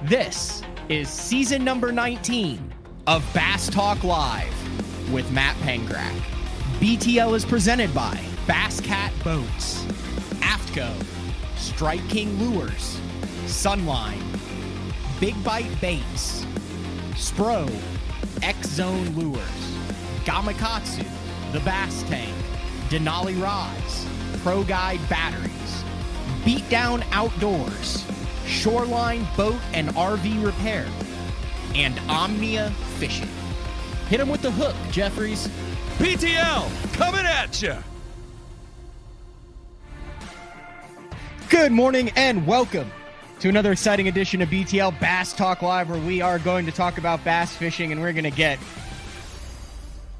This is season number 19 of Bass Talk Live with Matt Pengrack. BTL is presented by Bass Cat Boats, Aftco, Strike King Lures, Sunline, Big Bite Baits, Spro, X-Zone Lures, Gamakatsu, The Bass Tank, Denali Rods, Pro Guide Batteries, Beatdown Outdoors, Shoreline Boat and RV Repair, and Omnia Fishing. Hit him with the hook, Jeffries. BTL coming at you. Good morning and welcome to another exciting edition of BTL Bass Talk Live, where we are going to talk about bass fishing, and we're going to get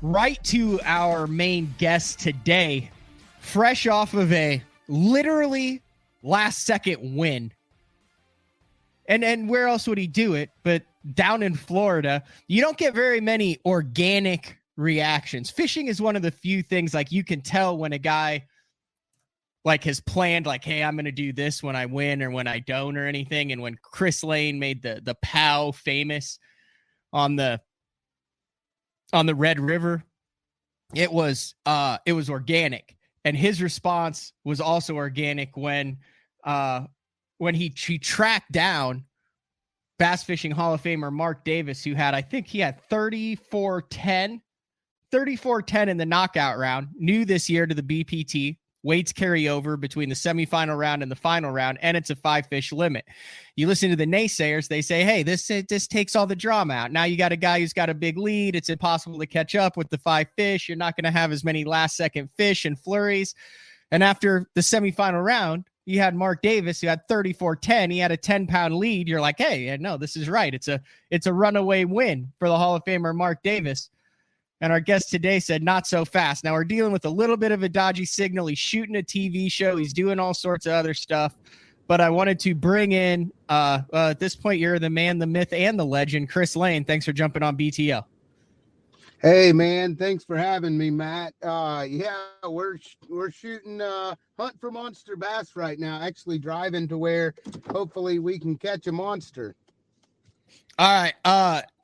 right to our main guest today, fresh off of a literally last-second win. And where else would he do it but down in Florida? You don't get very many organic reactions. Fishing is one of the few things, like, you can tell when a guy like has planned, like, hey, I'm going to do this when I win or when I don't or anything. And when Chris Lane made the POW famous on the Red River, it was organic. And his response was also organic when he tracked down Bass Fishing Hall of Famer Mark Davis, who had, I think he had 34-10 in the knockout round, new this year to the BPT. Weights carry over between the semifinal round and the final round, and it's a 5-fish limit. You listen to the naysayers, they say, hey, this takes all the drama out. Now you got a guy who's got a big lead. It's impossible to catch up with the 5 fish. You're not going to have as many last-second fish and flurries. And after the semifinal round, you had Mark Davis, who had 34-10. He had a 10-pound lead. You're like, hey, no, this is right. It's a runaway win for the Hall of Famer Mark Davis. And our guest today said, not so fast. Now we're dealing with a little bit of a dodgy signal. He's shooting a TV show. He's doing all sorts of other stuff. But I wanted to bring in, at this point, you're the man, the myth, and the legend, Chris Lane. Thanks for jumping on BTL. Hey man, thanks for having me, Matt. Yeah, we're shooting hunt for monster bass right now. Actually driving to where hopefully we can catch a monster. All right.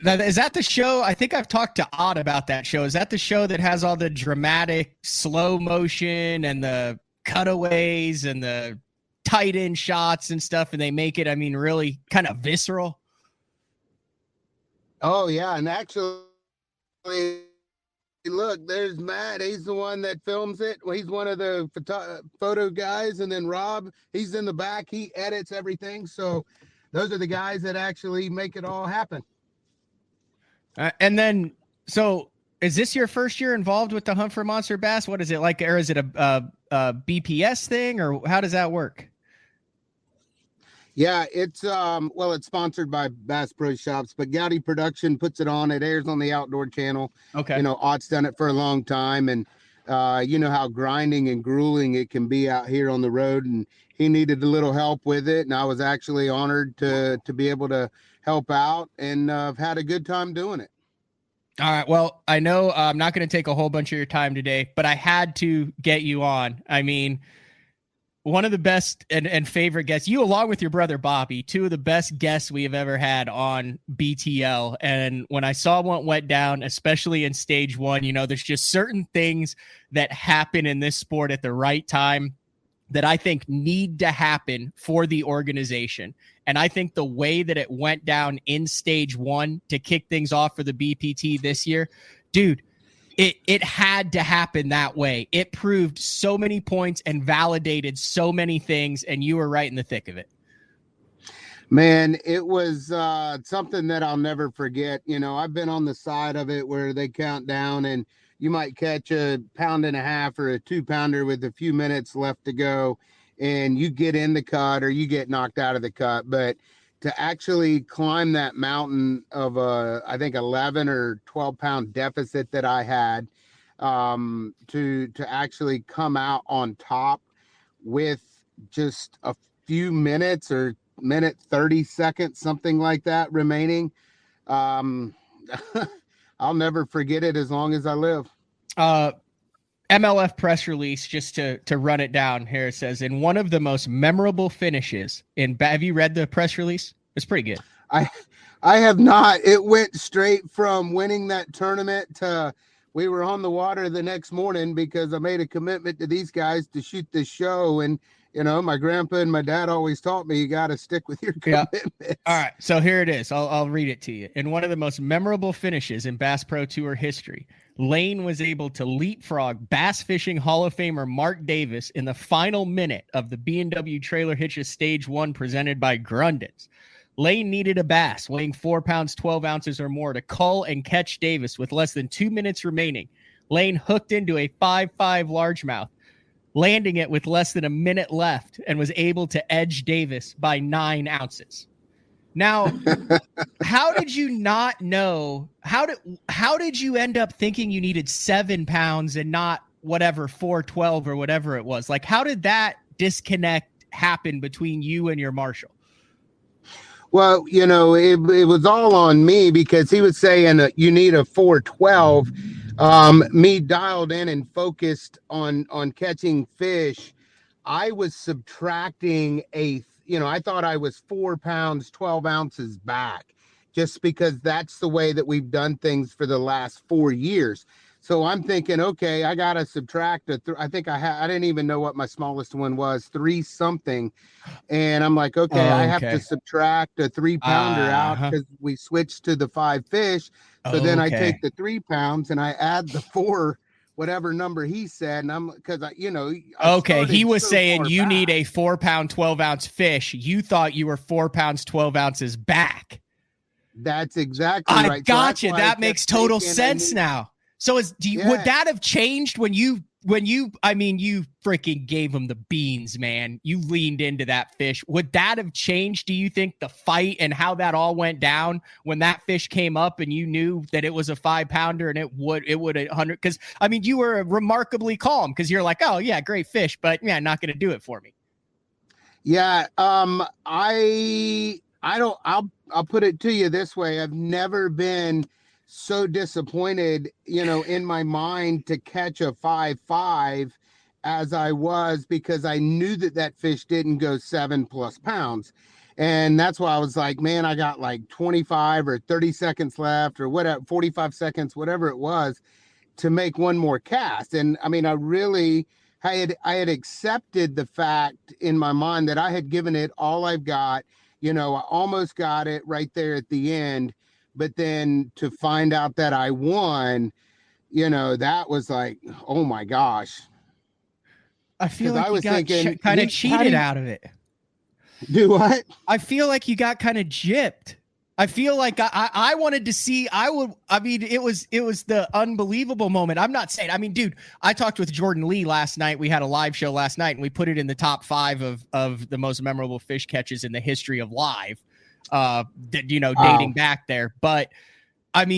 Is that the show? I think I've talked to Odd about that show. Is that the show that has all the dramatic slow motion and the cutaways and the tight end shots and stuff, and they make it, I mean, really kind of visceral? Oh yeah, and actually, look, there's Matt. He's the one that films it. Well, he's one of the photo guys, and then Rob, he's in the back. He edits everything. So those are the guys that actually make it all happen. And then, so is this your first year involved with the Hunt for Monster Bass? What is it like? Or is it a BPS thing, or how does that work? Yeah, it's it's sponsored by Bass Pro Shops, but Gowdy Production puts it on. It airs on the Outdoor Channel. Okay. You know, Ott's done it for a long time, and you know how grinding and grueling it can be out here on the road, and he needed a little help with it, and I was actually honored to be able to help out, and I've had a good time doing it. All right. Well, I know I'm not going to take a whole bunch of your time today, but I had to get you on. I mean, one of the best and favorite guests, you along with your brother Bobby, two of the best guests we have ever had on BTL. And when I saw what went down, especially in stage one, you know, there's just certain things that happen in this sport at the right time that I think need to happen for the organization. And I think the way that it went down in stage one to kick things off for the BPT this year, dude, It had to happen that way. It proved so many points and validated so many things, and you were right in the thick of it. Man, it was something that I'll never forget. You know, I've been on the side of it where they count down, and you might catch a 1.5 pound or a 2-pounder with a few minutes left to go, and you get in the cut or you get knocked out of the cut. But to actually climb that mountain of I think 11 or 12 pound deficit that I had, to actually come out on top with just a few minutes or minute 30 seconds, something like that remaining. I'll never forget it as long as I live. MLF press release, just to run it down here. It says, in one of the most memorable finishes in, have you read the press release? It's pretty good. I I have not. It went straight from winning that tournament to we were on the water the next morning because I made a commitment to these guys to shoot this show. And my grandpa and my dad always taught me you got to stick with your Yeah. commitments. All right, so here it is. I'll read it to you. In one of the most memorable finishes in Bass Pro Tour history, Lane was able to leapfrog Bass Fishing Hall of Famer Mark Davis in the final minute of the B&W Trailer Hitches Stage 1 presented by Grundens. Lane needed a bass weighing 4 pounds, 12 ounces or more to cull and catch Davis with less than 2 minutes remaining. Lane hooked into a 5.5 largemouth, landing it with less than a minute left, and was able to edge Davis by 9 ounces. Now, how did you not know? How did you end up thinking you needed 7 pounds and not whatever 412 or whatever it was? Like, how did that disconnect happen between you and your marshal? Well, it was all on me because he was saying you need a 412. Me dialed in and focused on catching fish. I was subtracting I thought I was 4 pounds, 12 ounces back, just because that's the way that we've done things for the last 4 years. So I'm thinking, okay, I got to subtract I think I didn't even know what my smallest one was, 3 something. And I'm like, okay, I have to subtract a 3 pounder out because we switched to the 5 fish. So then I take the 3 pounds and I add the 4, whatever number he said. And I'm because he was saying you need a 4 pound, 12 ounce fish. You thought you were 4 pounds, 12 ounces back. That's exactly right. I gotcha. So that makes total sense now. So would that have changed when you freaking gave him the beans, man? You leaned into that fish. Would that have changed, do you think, the fight and how that all went down when that fish came up and you knew that it was a 5 pounder and it would 100? Because you were remarkably calm because you're like, oh yeah, great fish, but yeah, not going to do it for me. Yeah. I'll put it to you this way. I've never been so disappointed, in my mind to catch a 5.5 as I was, because I knew that fish didn't go 7+ pounds. And that's why I was like, man, I got like 25 or 30 seconds left or whatever, 45 seconds, whatever it was, to make one more cast. And I had accepted the fact in my mind that I had given it all I've got. I almost got it right there at the end. But then to find out that I won, that was like, oh my gosh. I feel like you got kind of cheated out of it. Do what? I feel like you got kind of gypped. I feel like I wanted to see, it was the unbelievable moment. I'm not saying, dude, I talked with Jordan Lee last night. We had a live show last night and we put it in the top 5 of the most memorable fish catches in the history of live. Dating back there. But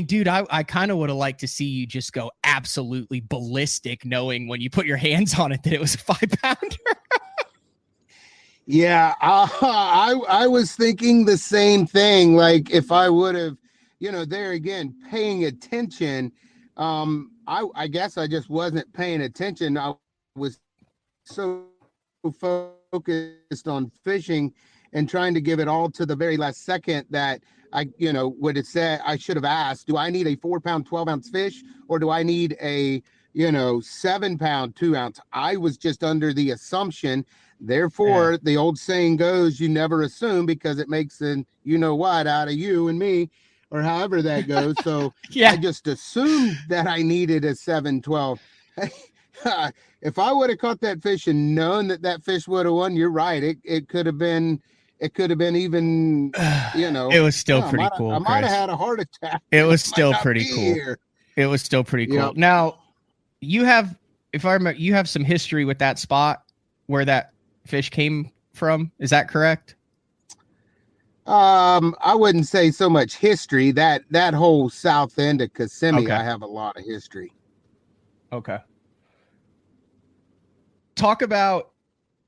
dude, I kind of would have liked to see you just go absolutely ballistic, knowing when you put your hands on it that it was a 5 pounder. Yeah, I was thinking the same thing. Like if I would have, there again, paying attention. I guess I just wasn't paying attention. I was so focused on fishing and trying to give it all to the very last second that I, would have said, I should have asked, do I need a 4 pound, 12 ounce fish, or do I need a, 7 pound, 2 ounce? I was just under the assumption. Therefore, the old saying goes, you never assume, because it makes an, what out of you and me, or however that goes. So I just assumed that I needed a 712. If I would have caught that fish and known that fish would have won, you're right. It could have been even, it was still pretty cool. I might have had a heart attack. It was still pretty cool. It was still pretty cool. Yep. Now, you have, if I remember, you have some history with that spot where that fish came from. Is that correct? I wouldn't say so much history. That whole south end of Kissimmee, I have a lot of history. Okay. Talk about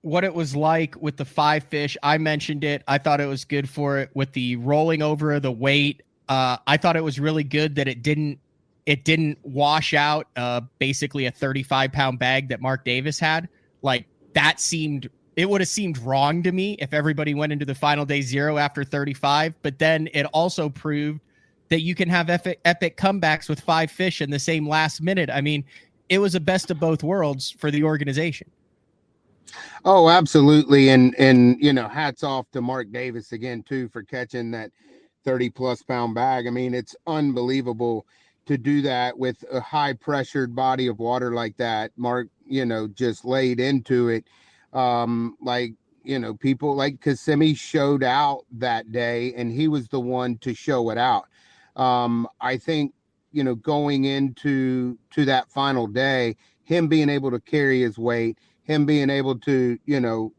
what it was like with the 5 fish. I mentioned it. I thought it was good for it with the rolling over of the weight. I thought it was really good that it didn't wash out basically a 35-pound bag that Mark Davis had. Like that seemed it would have seemed wrong to me if everybody went into the final day 0 after 35, but then it also proved that you can have epic comebacks with 5 fish in the same last minute. I mean, it was a best of both worlds for the organization. Oh, absolutely. And, hats off to Mark Davis again, too, for catching that 30+ pound bag. I mean, it's unbelievable to do that with a high pressured body of water like that. Mark, just laid into it. People like Kissimmee showed out that day, and he was the one to show it out. I think, going into that final day, him being able to carry his weight, him being able to,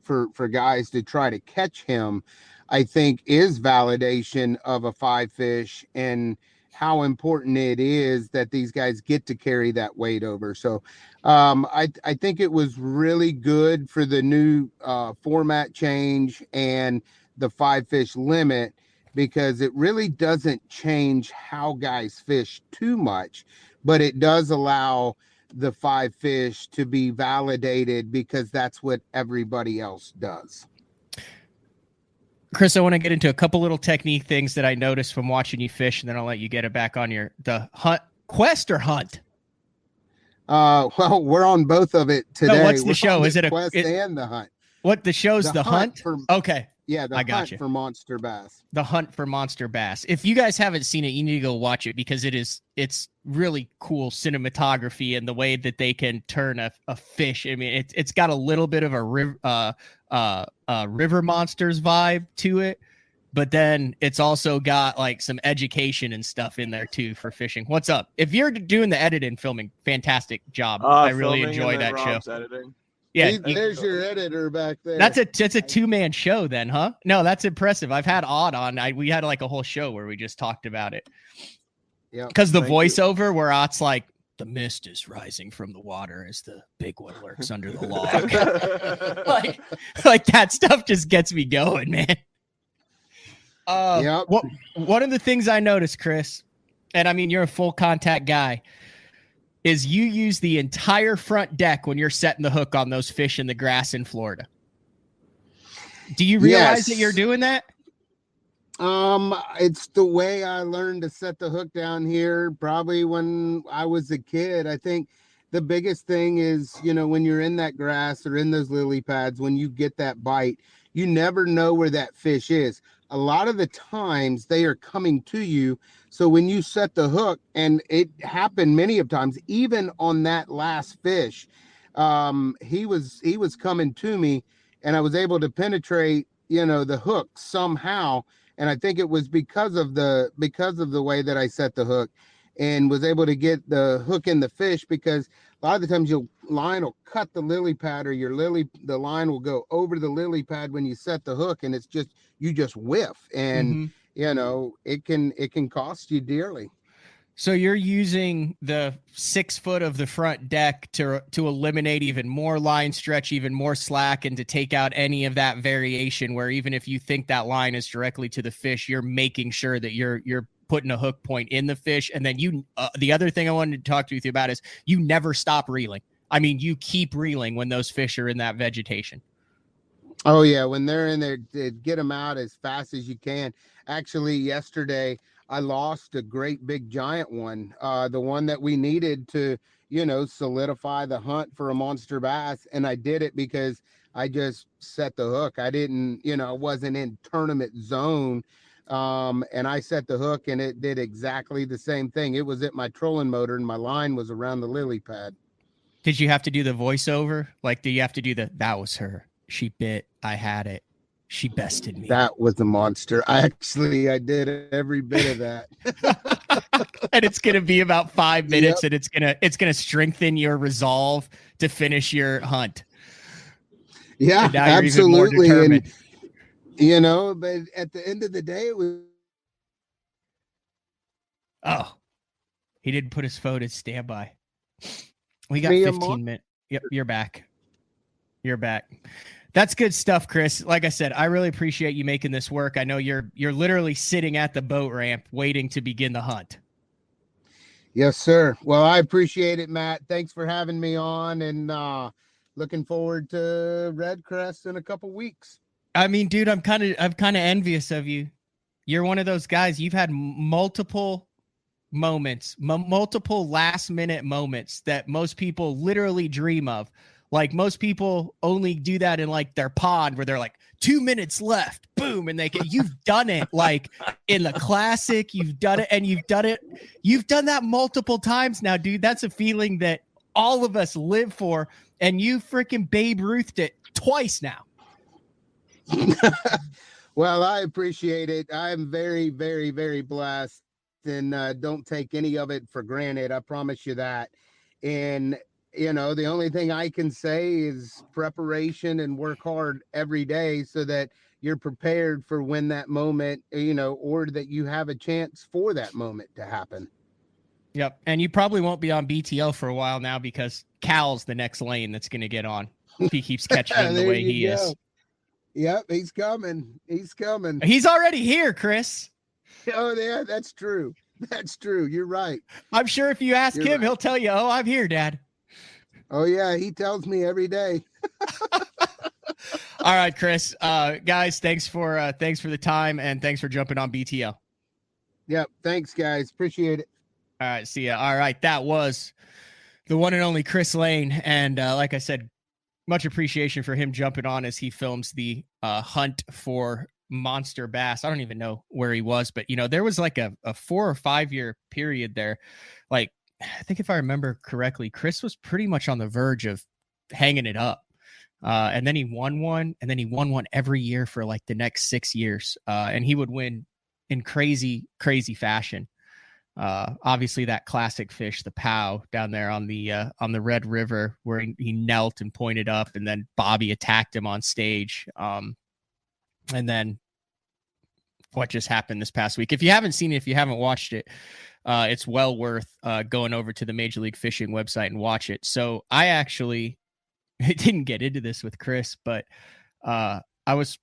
for guys to try to catch him, I think is validation of a 5 fish and how important it is that these guys get to carry that weight over. So I think it was really good for the new format change and the 5 fish limit, because it really doesn't change how guys fish too much, but it does allow the 5 fish to be validated because that's what everybody else does. Chris, I want to get into a couple little technique things that I noticed from watching you fish, and then I'll let you get it back on the hunt. Quest or hunt? Well, we're on both of it today. No, what's the show? Is it a quest and the hunt? What the show's the hunt? Okay. Yeah, I got hunt you. for monster bass. The hunt for monster bass. If you guys haven't seen it, you need to go watch it because it's really cool cinematography and the way that they can turn a fish. I mean, it's got a little bit of a river monsters vibe to it, but then it's also got like some education and stuff in there too for fishing. What's up? If you're doing the editing, filming, fantastic job. I really enjoy that show. Editing. Yeah, there's your editor back there. It's a 2-man show then, huh? No, that's impressive. I've had Odd on. We had like a whole show where we just talked about it. Yeah. Because the voiceover where Ott's like, the mist is rising from the water as the big one lurks under the log. like that stuff just gets me going, man. One of the things I noticed, Chris, and I mean, you're a full contact guy, is you use the entire front deck when you're setting the hook on those fish in the grass in Florida. Do you realize that you're doing that? It's the way I learned to set the hook down here, probably when I was a kid. I think the biggest thing is, when you're in that grass or in those lily pads, when you get that bite, you never know where that fish is. A lot of the times they are coming to you. So when you set the hook, and it happened many of times, even on that last fish, he was coming to me, and I was able to penetrate, the hook somehow. And I think it was because of the way that I set the hook, and was able to get the hook in the fish, because a lot of the times your line will cut the lily pad, or the line will go over the lily pad when you set the hook, and you just whiff, and it can cost you dearly. So you're using the 6 foot of the front deck to eliminate even more line stretch, even more slack, and to take out any of that variation where even if you think that line is directly to the fish, you're making sure that you're putting a hook point in the fish. And then the other thing I wanted to talk to you about is you never stop reeling. I mean, you keep reeling when those fish are in that vegetation. Oh yeah, when they're in there, get them out as fast as you can. Actually, yesterday I lost a great big giant one, the one that we needed to, solidify the hunt for a monster bass. And I did it because I just set the hook. I didn't, I wasn't in tournament zone. And I set the hook, and it did exactly the same thing. It was at my trolling motor, and my line was around the lily pad. Did you have to do the voiceover? Like, do you have to do that was her. She bit. I had it. She bested me. That was a monster. I did every bit of that. And it's going to be about 5 minutes, and it's going to strengthen your resolve to finish your hunt. Yeah, absolutely. And, but at the end of the day, it was. Oh, he didn't put his phone in standby. We got 15 minutes. Yep, you're back. You're back. That's good stuff, Chris. Like I said, I really appreciate you making this work. I know you're literally sitting at the boat ramp waiting to begin the hunt. Yes, sir. Well, I appreciate it, Matt. Thanks for having me on. And looking forward to Red Crest in a couple weeks. I mean, dude, I'm kind of envious of you. You're one of those guys. You've had multiple moments, multiple last minute moments that most people literally dream of. Like most people only do that in like their pod where they're like 2 minutes left, boom, and you've done it like in the classic. You've done it, and you've done that multiple times now, dude. That's a feeling that all of us live for, and you freaking Babe Ruthed it twice now. Well, I appreciate it. I'm very, very, very blessed, and don't take any of it for granted. I promise you that. And the only thing I can say is preparation and work hard every day so that you're prepared for when that moment, or that you have a chance for that moment to happen. Yep. And you probably won't be on BTL for a while now because Cal's the next lane that's going to get on. If he keeps catching him the way he is. Yep. He's coming. He's already here, Chris. Oh, yeah, that's true. That's true. You're right. I'm sure if you ask him, he'll tell you, "Oh, I'm here, Dad." Oh, yeah. He tells me every day. All right, Chris. Guys, thanks for the time, and thanks for jumping on BTL. Yep. Thanks, guys. Appreciate it. All right. See ya. All right. That was the one and only Chris Lane. And like I said, much appreciation for him jumping on as he films the hunt for monster bass. I don't even know where he was, but there was like a 4 or 5 year period there. Like, I think if I remember correctly, Chris was pretty much on the verge of hanging it up. And then he won one, and then he won one every year for like the next 6 years. And he would win in crazy, crazy fashion. Obviously that classic fish, the POW down there on the Red River where he knelt and pointed up, and then Bobby attacked him on stage. And then what just happened this past week? If you haven't seen it, if you haven't watched it, it's well worth going over to the Major League Fishing website and watch it. So I actually didn't get into this with Chris, but I was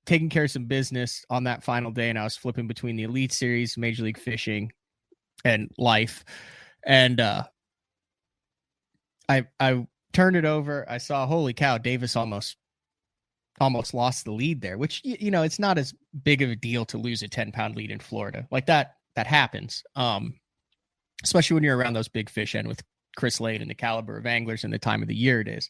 taking care of some business on that final day, and I was flipping between the Elite Series, Major League Fishing, and Life. And I turned it over. I saw, holy cow, Davis almost lost the lead there, which, it's not as big of a deal to lose a 10-pound lead in Florida. Like that happens. Especially when you're around those big fish, and with Chris Lane and the caliber of anglers and the time of the year it is.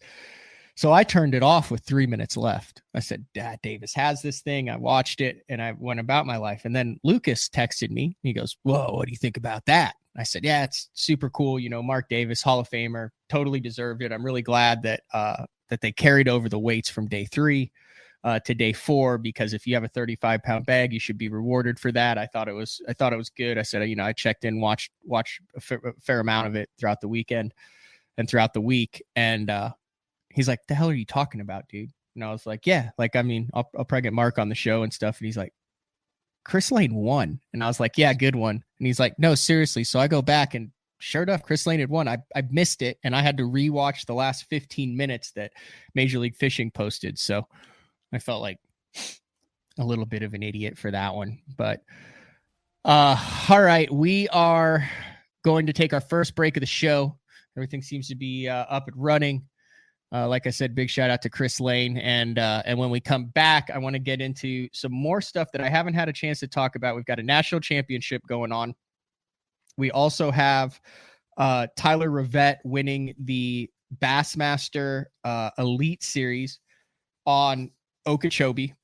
So I turned it off with 3 minutes left. I said, Dad, Davis has this thing. I watched it and I went about my life. And then Lucas texted me. He goes, "Whoa, what do you think about that?" I said, "Yeah, it's super cool. Mark Davis, Hall of Famer, totally deserved it. I'm really glad that they carried over the weights from day 3 to day 4, because if you have a 35-pound bag, you should be rewarded for that." I thought it was good. I said, I checked in, watched a fair amount of it throughout the weekend and throughout the week. And he's like, "The hell are you talking about, dude?" And I was like, "Yeah, like, I mean, I'll probably get Mark on the show and stuff." And he's like, "Chris Lane won." And I was like, "Yeah, good one." And he's like, "No, seriously." So I go back, and sure enough, Chris Lane had won. I missed it, and I had to rewatch the last 15 minutes that Major League Fishing posted. So I felt like a little bit of an idiot for that one. But all right, we are going to take our first break of the show. Everything seems to be up and running. Like I said, big shout out to Chris Lane. And when we come back, I want to get into some more stuff that I haven't had a chance to talk about. We've got a national championship going on. We also have Tyler Rivette winning the Bassmaster Elite Series on Okeechobee.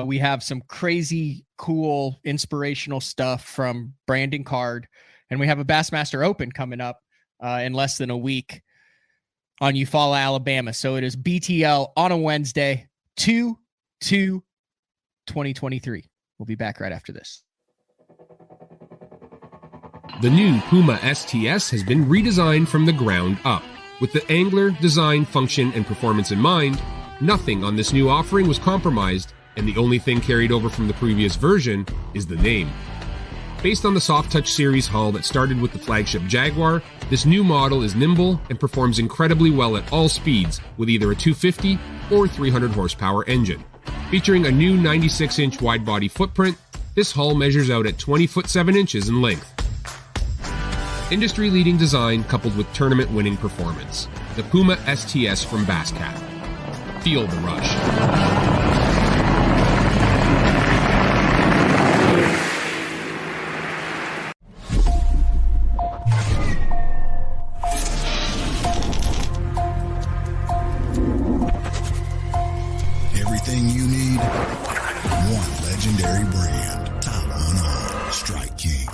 We have some crazy, cool, inspirational stuff from Brandon Card. And we have a Bassmaster Open coming up in less than a week on Eufaula, Alabama. So it is BTL on a Wednesday, 2/2/2023. We'll be back right after this. The new Puma STS has been redesigned from the ground up. With the angler, design, function, and performance in mind, nothing on this new offering was compromised, and the only thing carried over from the previous version is the name. Based on the Soft Touch series hull that started with the flagship Jaguar, this new model is nimble and performs incredibly well at all speeds with either a 250 or 300 horsepower engine. Featuring a new 96-inch wide-body footprint, this hull measures out at 20 foot 7 inches in length. Industry-leading design coupled with tournament-winning performance. the Puma STS from Basscat. Feel the rush. Everything you need, one legendary brand. Top one on Strike King.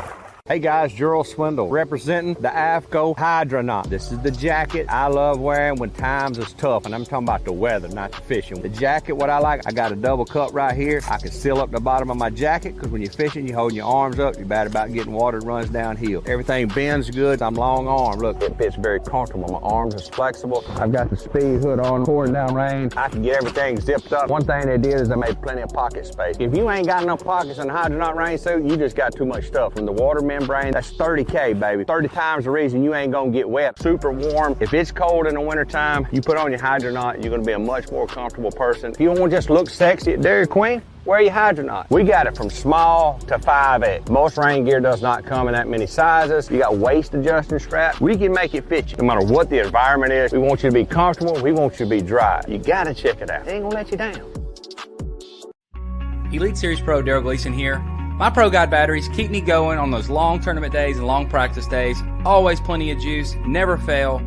Hey guys, Gerald Swindle representing the AFCO Hydronaut. This is the jacket I love wearing when times is tough, and I'm talking about the weather, not the fishing. The jacket, what I like, I got a double cup right here. I can seal up the bottom of my jacket because when you're fishing, you're holding your arms up. You're bad about getting water, it runs downhill. Everything bends good. I'm long arm. Look, it fits very comfortable. My arms is flexible. I've got the speed hood on, pouring down rain. I can get everything zipped up. One thing they did is they made plenty of pocket space. If you ain't got enough pockets in the Hydronaut rain suit, you just got too much stuff. From the water membrane, that's 30K, baby. 30 times the reason you ain't gonna get wet. Super warm. If it's cold in the wintertime, you put on your Hydronaut, you're gonna be a much more comfortable person. If you don't want to just look sexy at Dairy Queen, wear your Hydronaut. We got it from small to 5X. Most rain gear does not come in that many sizes. You got waist adjusting straps. We can make it fit you. No matter what the environment is, we want you to be comfortable. We want you to be dry. You gotta check it out. It ain't gonna let you down. Elite Series Pro Daryl Gleason here. My Pro Guide batteries keep me going on those long tournament days and long practice days. Always plenty of juice, never fail.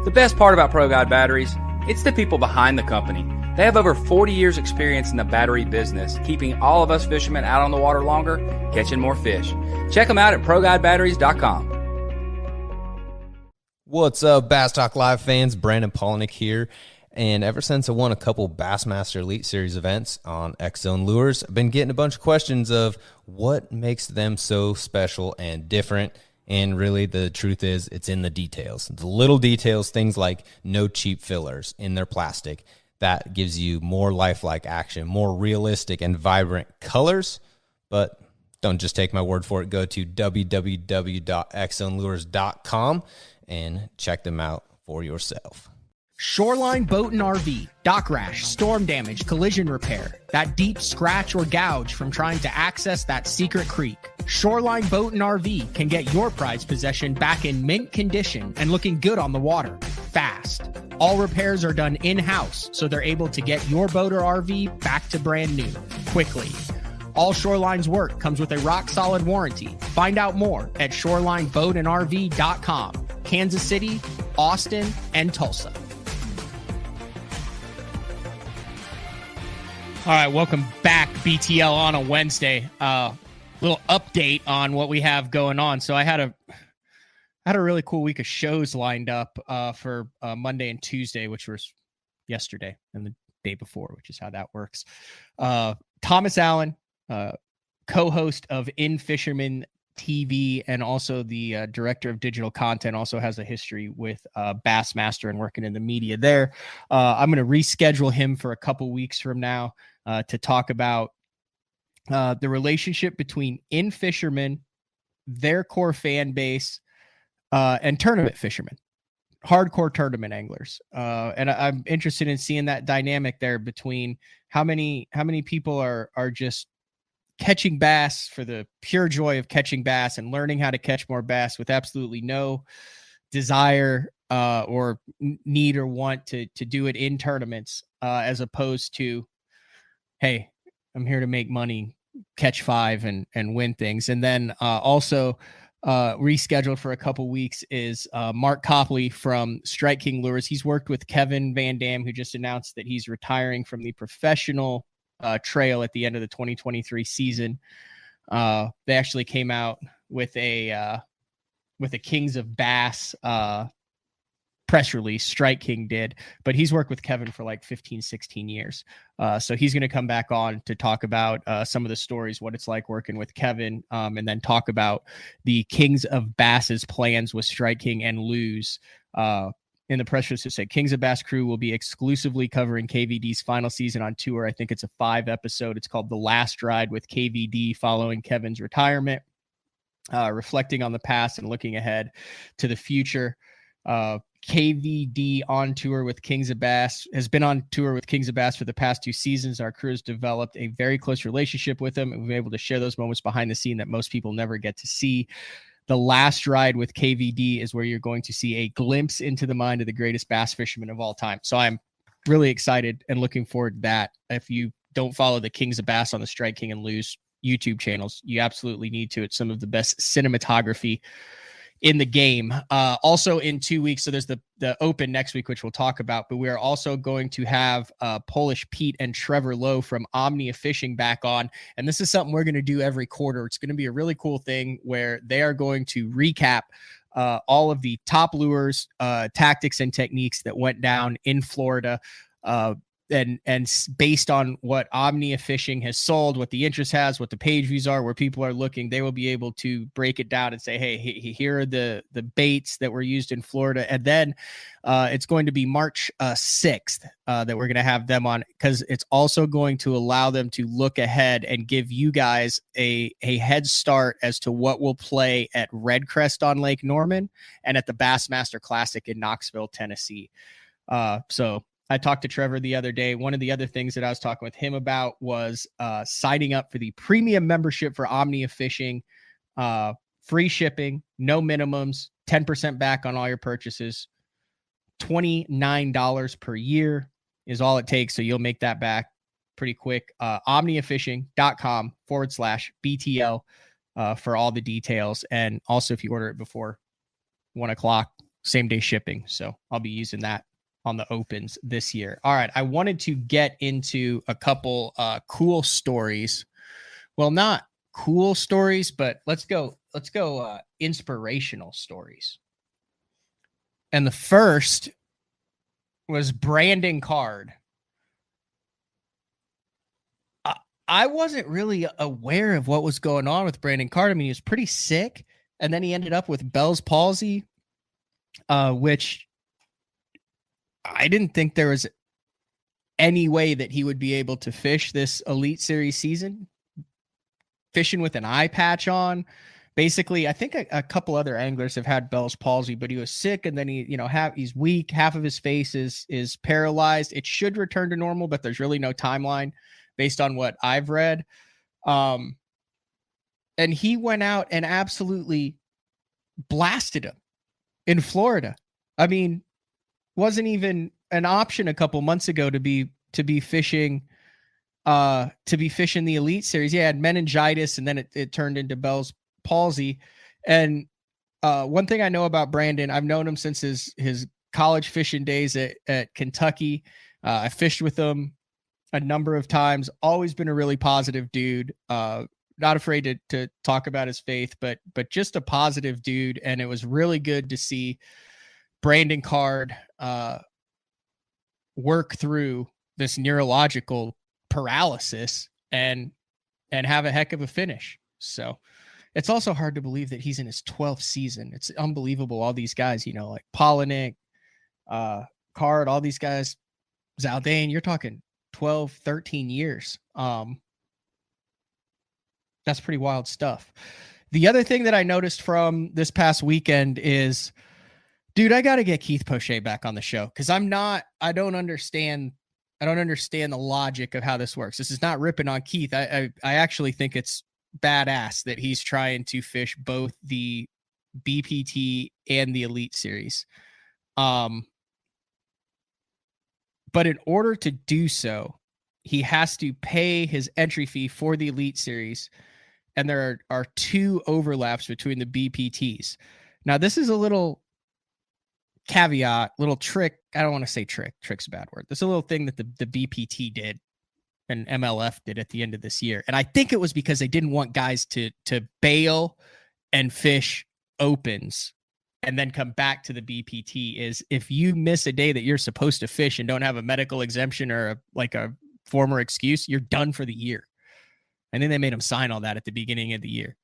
The best part about Pro Guide batteries, it's the people behind the company. They have over 40 years experience in the battery business, keeping all of us fishermen out on the water longer, catching more fish. Check them out at ProGuideBatteries.com. What's up, Bass Talk Live fans? Brandon Polnick here. And ever since I won a couple Bassmaster Elite Series events on X-Zone Lures, I've been getting a bunch of questions of what makes them so special and different. And really, the truth is, it's in the details. The little details, things like no cheap fillers in their plastic. That gives you more lifelike action, more realistic and vibrant colors. But don't just take my word for it. Go to www.xzonelures.com and check them out for yourself. Shoreline Boat and RV, dock rash, storm damage, collision repair, that deep scratch or gouge from trying to access that secret creek. Shoreline Boat and RV can get your prized possession back in mint condition and looking good on the water, fast. All repairs are done in-house, so they're able to get your boat or RV back to brand new, quickly. All Shoreline's work comes with a rock-solid warranty. Find out more at shorelineboatandrv.com. Kansas City, Austin, and Tulsa. All right, welcome back, BTL, on a Wednesday. Little update on what we have going on. So I had a really cool week of shows lined up for Monday and Tuesday, which was yesterday and the day before, which is how that works. Thomas Allen, co-host of In Fisherman TV and also the director of digital content, also has a history with Bassmaster and working in the media there. I'm going to reschedule him for a couple weeks from now to talk about the relationship between In Fisherman, their core fan base, and tournament fishermen, hardcore tournament anglers. And I'm interested in seeing that dynamic there between how many people are just catching bass for the pure joy of catching bass and learning how to catch more bass with absolutely no desire or need or want to do it in tournaments, as opposed to, hey, I'm here to make money, catch five and win things. And then also rescheduled for a couple weeks is Mark Copley from Strike King Lures. He's worked with Kevin Van Dam, who just announced that he's retiring from the professional trail at the end of the 2023 season. They actually came out with a Kings of Bass press release. Strike King did, but he's worked with Kevin for like 15, 16 years. So he's going to come back on to talk about some of the stories, what it's like working with Kevin, and then talk about the Kings of Bass's plans with Strike King and Lose. In the press release, it said Kings of Bass crew will be exclusively covering KVD's final season on tour. I think it's a 5-episode. It's called The Last Ride with KVD following Kevin's retirement, reflecting on the past and looking ahead to the future. KVD on tour with Kings of Bass has been on tour with Kings of Bass for the past 2 seasons. Our crew has developed a very close relationship with them, and we've been able to share those moments behind the scene that most people never get to see. The last ride with KVD is where you're going to see a glimpse into the mind of the greatest bass fisherman of all time. So I'm really excited and looking forward to that. If you don't follow the Kings of Bass on the Strike King and Lose YouTube channels, you absolutely need to. It's some of the best cinematography in the game. Also in 2 weeks, so there's the Open next week, which we'll talk about, but we are also going to have Polish Pete and Trevor Lowe from Omnia Fishing back on, and this is something we're going to do every quarter. It's going to be a really cool thing where they are going to recap all of the top lures, tactics, and techniques that went down in Florida, and based on what Omnia Fishing has sold, what the interest has, what the page views are, where people are looking, they will be able to break it down and say, hey, here are the baits that were used in Florida. And then it's going to be March 6th that we're going to have them on, because it's also going to allow them to look ahead and give you guys a head start as to what will play at Redcrest on Lake Norman and at the Bassmaster Classic in Knoxville, Tennessee. So I talked to Trevor the other day. One of the other things that I was talking with him about was signing up for the premium membership for Omnia Fishing, free shipping, no minimums, 10% back on all your purchases, $29 per year is all it takes. So you'll make that back pretty quick. OmniaFishing.com/BTL for all the details. And also if you order it before 1 o'clock, same day shipping. So I'll be using that on the Opens this year. All right. I wanted to get into a couple cool stories. Well, not cool stories, but let's go inspirational stories. And the first was Brandon Card. I wasn't really aware of what was going on with Brandon Card. I mean, he was pretty sick, and then he ended up with Bell's palsy, which I didn't think there was any way that he would be able to fish this Elite Series season, fishing with an eye patch on. Basically, I think a couple other anglers have had Bell's palsy, but he was sick, and then he's weak. Half of his face is paralyzed. It should return to normal, but there's really no timeline based on what I've read. And he went out and absolutely blasted him in Florida. I mean, wasn't even an option a couple months ago to be fishing the Elite Series. He had meningitis, and then it turned into Bell's palsy. And one thing I know about Brandon, I've known him since his college fishing days at Kentucky. I fished with him a number of times. Always been a really positive dude. Not afraid to talk about his faith, but just a positive dude. And it was really good to see Brandon Card work through this neurological paralysis and have a heck of a finish. So it's also hard to believe that he's in his 12th season. It's unbelievable. All these guys, like Polinick, Card, all these guys, Zaldane, you're talking 12, 13 years. That's pretty wild stuff. The other thing that I noticed from this past weekend is, dude, I got to get Keith Poche back on the show, because I don't understand the logic of how this works. This is not ripping on Keith. I actually think it's badass that he's trying to fish both the BPT and the Elite Series. But in order to do so, he has to pay his entry fee for the Elite Series, and there are 2 overlaps between the BPTs. Now, this is a little caveat, little trick. I don't want to say trick. Trick's a bad word. There's a little thing that the BPT did and MLF did at the end of this year. And I think it was because they didn't want guys to bail and fish Opens and then come back to the BPT. Is if you miss a day that you're supposed to fish and don't have a medical exemption or a former excuse, you're done for the year. And then they made him sign all that at the beginning of the year,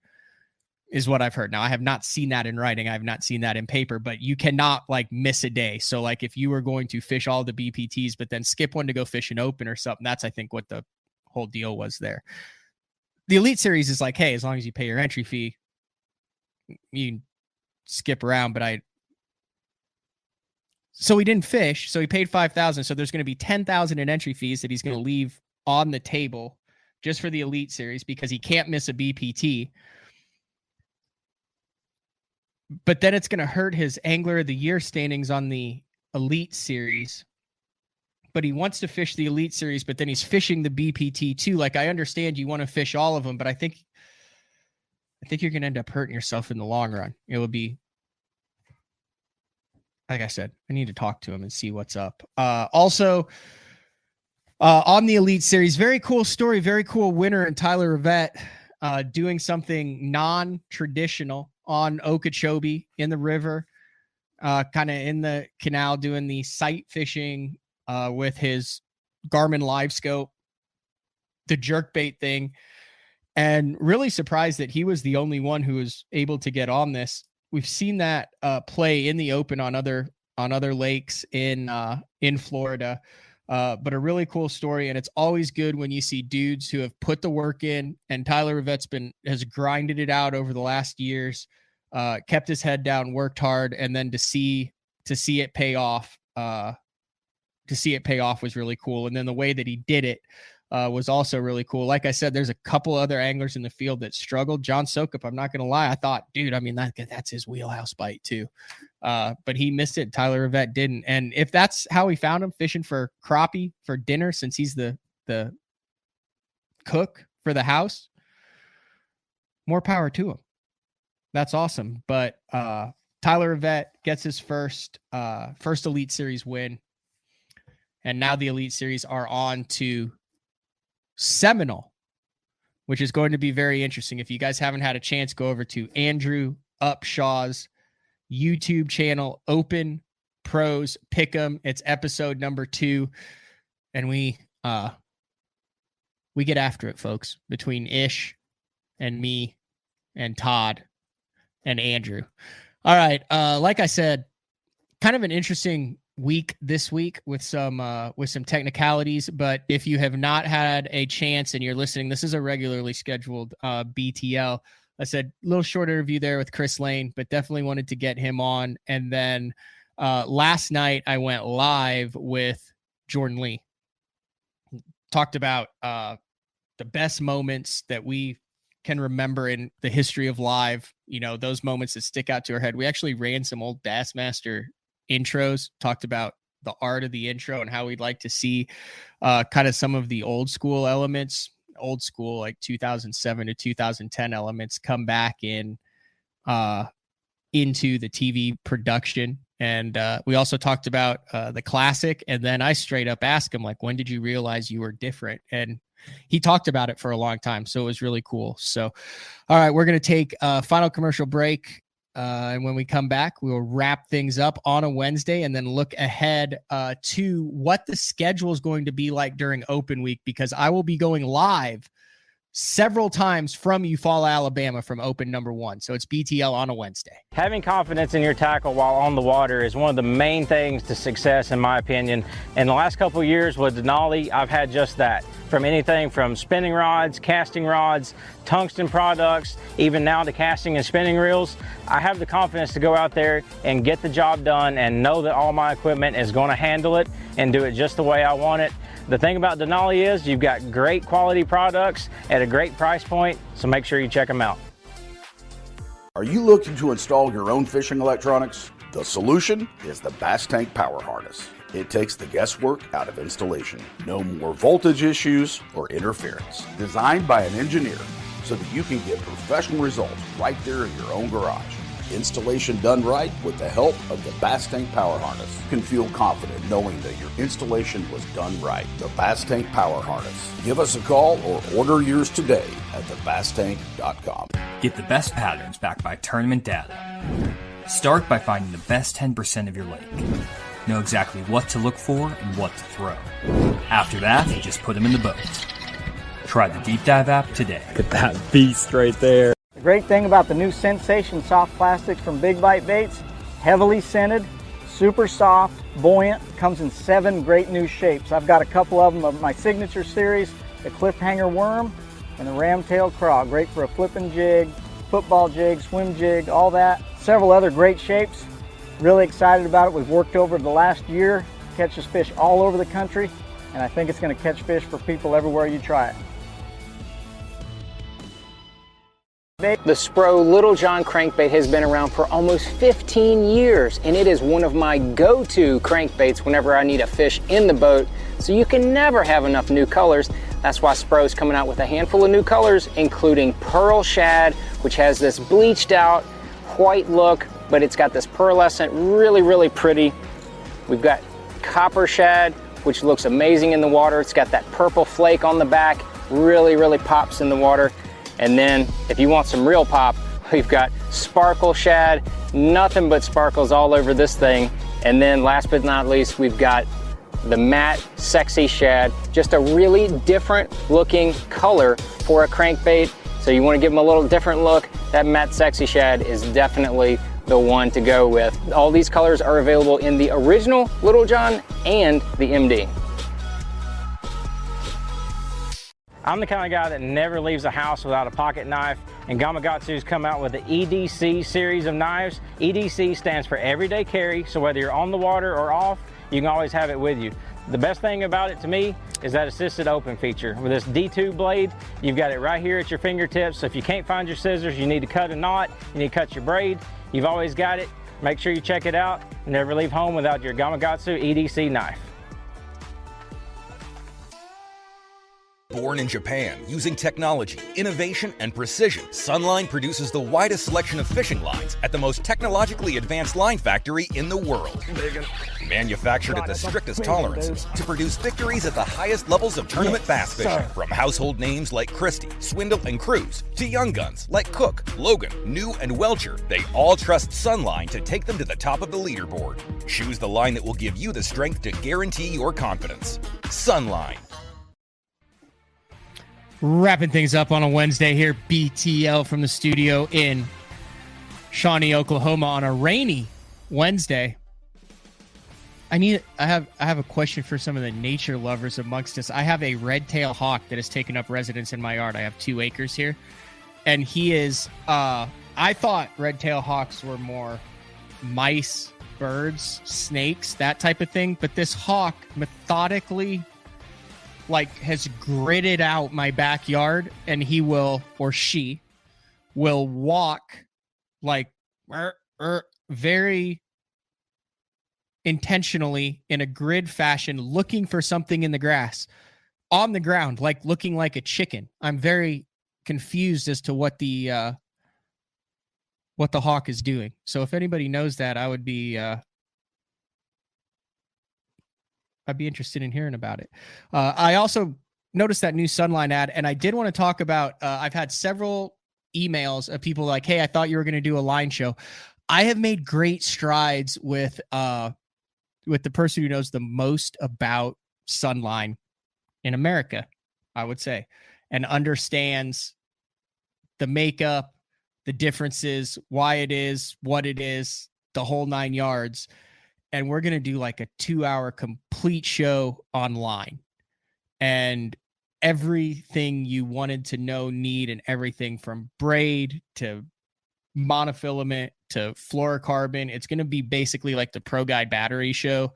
is what I've heard. Now, I have not seen that in writing. I have not seen that in paper, but you cannot miss a day. So if you were going to fish all the BPTs, but then skip one to go fish an Open or something, that's, I think, what the whole deal was there. The Elite Series is hey, as long as you pay your entry fee, you can skip around. So he didn't fish. So he paid $5,000. So there's going to be $10,000 in entry fees that he's going to leave on the table just for the Elite Series, because he can't miss a BPT. but then it's going to hurt his Angler of the Year standings on the Elite Series. But he wants to fish the Elite Series, but then he's fishing the BPT too. Like, I understand you want to fish all of them, but I think you're going to end up hurting yourself in the long run. It would be, like I said, I need to talk to him and see what's up. Also, on the Elite Series, very cool story, very cool winner in Tyler Rivette, doing something non-traditional on Okeechobee in the river, kind of in the canal, doing the sight fishing with his Garmin Live Scope, the jerkbait thing, and really surprised that he was the only one who was able to get on this. We've seen that play in the open on other lakes in Florida, but a really cool story. And it's always good when you see dudes who have put the work in, and Tyler Rivette's has grinded it out over the last years, kept his head down, worked hard, and then to see it pay off. To see it pay off was really cool. And then the way that he did it was also really cool. Like I said, there's a couple other anglers in the field that struggled. John Sokup, I'm not going to lie, I thought, dude, I mean, that's his wheelhouse bite too. But he missed it. Tyler Rivette didn't. And if that's how we found him, fishing for crappie for dinner, since he's the cook for the house, more power to him. That's awesome. But Tyler Rivette gets his first Elite Series win. And now the Elite Series are on to Seminole, which is going to be very interesting. If you guys haven't had a chance, go over to Andrew Upshaw's YouTube channel, Open Pros Pick'em. It's episode number 2. And we get after it, folks, between Ish and me and Todd and Andrew. All right. Like I said, kind of an interesting week this week with some technicalities, but if you have not had a chance and you're listening, this is a regularly scheduled BTL. I said a little short interview there with Chris Lane, but definitely wanted to get him on. And then last night I went live with Jordan Lee, talked about the best moments that we can remember in the history of live, those moments that stick out to our head. We actually ran some old Bassmaster intros, talked about the art of the intro and how we'd like to see kind of some of the old school elements, like 2007 to 2010 elements come back into the TV production. And we also talked about the classic. And then I straight up asked him, like, when did you realize you were different? And he talked about it for a long time. So it was really cool. So, all right, we're going to take a final commercial break. And when we come back, we'll wrap things up on a Wednesday and then look ahead to what the schedule is going to be like during open week, because I will be going live several times from Eufaula, Alabama from open number 1. So it's BTL on a Wednesday. Having confidence in your tackle while on the water is one of the main things to success, in my opinion. In the last couple of years with Denali, I've had just that. From anything from spinning rods, casting rods, tungsten products, even now to casting and spinning reels, I have the confidence to go out there and get the job done and know that all my equipment is going to handle it and do it just the way I want it. The thing about Denali is you've got great quality products at a great price point, so make sure you check them out. Are you looking to install your own fishing electronics? The solution is the Bass Tank Power Harness. It takes the guesswork out of installation. No more voltage issues or interference. Designed by an engineer so that you can get professional results right there in your own garage. Installation done right with the help of the Bass Tank Power Harness. You can feel confident knowing that your installation was done right. The Bass Tank Power Harness. Give us a call or order yours today at thebasstank.com. Get the best patterns backed by tournament data. Start by finding the best 10% of your lake. Know exactly what to look for and what to throw. After that, just put them in the boat. Try the Deep Dive app today. Look at that beast right there. The great thing about the new Sensation soft plastics from Big Bite Baits, heavily scented, super soft, buoyant, comes in 7 great new shapes. I've got a couple of them of my signature series, the cliffhanger worm and the ramtail craw. Great for a flipping jig, football jig, swim jig, all that. Several other great shapes. Really excited about it. We've worked over the last year, catches fish all over the country, and I think it's going to catch fish for people everywhere you try it. The Spro Little John crankbait has been around for almost 15 years, and it is one of my go-to crankbaits whenever I need a fish in the boat, so you can never have enough new colors. That's why Spro's coming out with a handful of new colors, including Pearl Shad, which has this bleached out white look, but it's got this pearlescent, really, really pretty. We've got Copper Shad, which looks amazing in the water. It's got that purple flake on the back, really, really pops in the water. And then if you want some real pop, we've got Sparkle Shad, nothing but sparkles all over this thing. And then last but not least, we've got the matte Sexy Shad, just a really different looking color for a crankbait. So you want to give them a little different look, that matte Sexy Shad is definitely the one to go with. All these colors are available in the original Little John and the MD. I'm the kind of guy that never leaves the house without a pocket knife, and Gamakatsu's come out with the EDC series of knives. EDC stands for everyday carry, so whether you're on the water or off, you can always have it with you. The best thing about it to me is that assisted open feature. With this D2 blade, you've got it right here at your fingertips, so if you can't find your scissors, you need to cut a knot, you need to cut your braid, you've always got it. Make sure you check it out. Never leave home without your Gamakatsu EDC knife. Born in Japan, using technology, innovation, and precision, Sunline produces the widest selection of fishing lines at the most technologically advanced line factory in the world. Manufactured at the strictest tolerances to produce victories at the highest levels of tournament bass fishing. From household names like Christie, Swindle, and Cruz, to young guns like Cook, Logan, New, and Welcher, they all trust Sunline to take them to the top of the leaderboard. Choose the line that will give you the strength to guarantee your confidence. Sunline. Wrapping things up on a Wednesday here, BTL from the studio in Shawnee, Oklahoma on a rainy Wednesday. I have a question for some of the nature lovers amongst us. I have a red-tailed hawk that has taken up residence in my yard. I have 2 acres here, and he is I thought red-tailed hawks were more mice, birds, snakes, that type of thing, but this hawk methodically has gridded out my backyard, and he will, or she will walk very intentionally in a grid fashion, looking for something in the grass on the ground, looking like a chicken. I'm very confused as to what the hawk is doing. So if anybody knows that, I'd be interested in hearing about it. I also noticed that new Sunline ad, and I did want to talk about, I've had several emails of people like, hey, I thought you were going to do a line show. I have made great strides with the person who knows the most about Sunline in America, I would say, and understands the makeup, the differences, why it is, what it is, the whole 9 yards. And we're going to do a 2-hour complete show online, and everything you wanted to know, need, and everything from braid to monofilament to fluorocarbon. It's going to be basically like the Pro Guide battery show,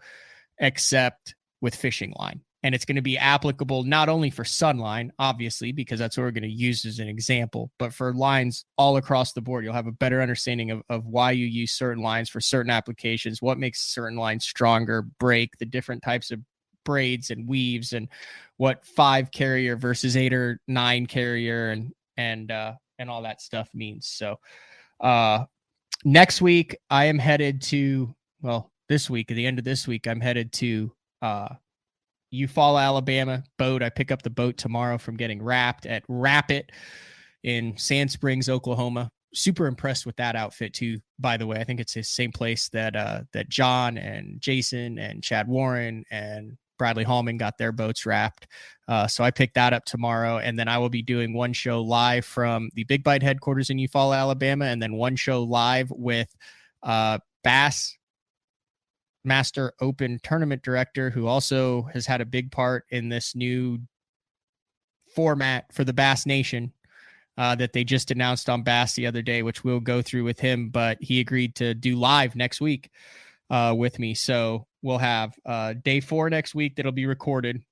except with fishing line. And it's going to be applicable not only for Sunline, obviously, because that's what we're going to use as an example, but for lines all across the board. You'll have a better understanding of why you use certain lines for certain applications, what makes certain lines stronger, break, the different types of braids and weaves, and what 5 carrier versus 8 or 9 carrier and all that stuff means. So next week I am headed to, this week, at the end of this week, I'm headed to Eufaula, Alabama boat. I pick up the boat tomorrow from getting wrapped at Rapid in Sand Springs, Oklahoma. Super impressed with that outfit too, by the way. I think it's the same place that John and Jason and Chad Warren and Bradley Hallman got their boats wrapped. So I picked that up tomorrow, and then I will be doing one show live from the Big Bite headquarters in Eufaula, Alabama, and then one show live with Bass Master Open tournament director, who also has had a big part in this new format for the Bass Nation that they just announced on Bass the other day, which we'll go through with him, but he agreed to do live next week with me. So we'll have day 4 next week that'll be recorded.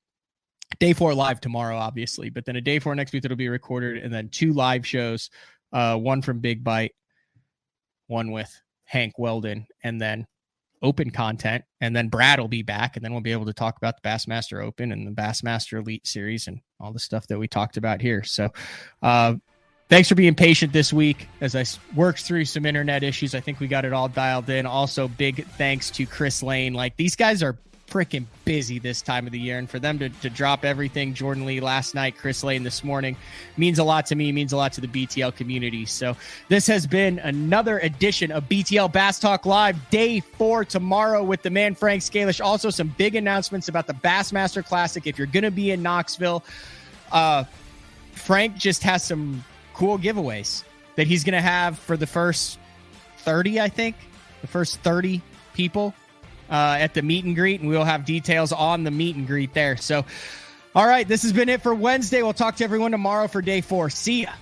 Day 4 live tomorrow, obviously, but then a day 4 next week that'll be recorded, and then 2 live shows one from Big Bite, one with Hank Weldon, and then open content. And then Brad will be back, and then we'll be able to talk about the Bassmaster Open and the Bassmaster Elite Series and all the stuff that we talked about here. So thanks for being patient this week as I worked through some internet issues. I think we got it all dialed in. Also, big thanks to Chris Lane. Like, these guys are freaking busy this time of the year, and for them to drop everything, Jordan Lee last night, Chris Lane this morning, means a lot to me, means a lot to the BTL community. So this has been another edition of BTL Bass Talk Live, day 4 tomorrow with the man Frank Scalish. Also some big announcements about the Bassmaster Classic. If you're going to be in Knoxville, Frank just has some cool giveaways that he's going to have for the first 30, I think, the first 30 people at the meet and greet, and we'll have details on the meet and greet there. So, all right, this has been it for Wednesday. We'll talk to everyone tomorrow for day 4. See ya.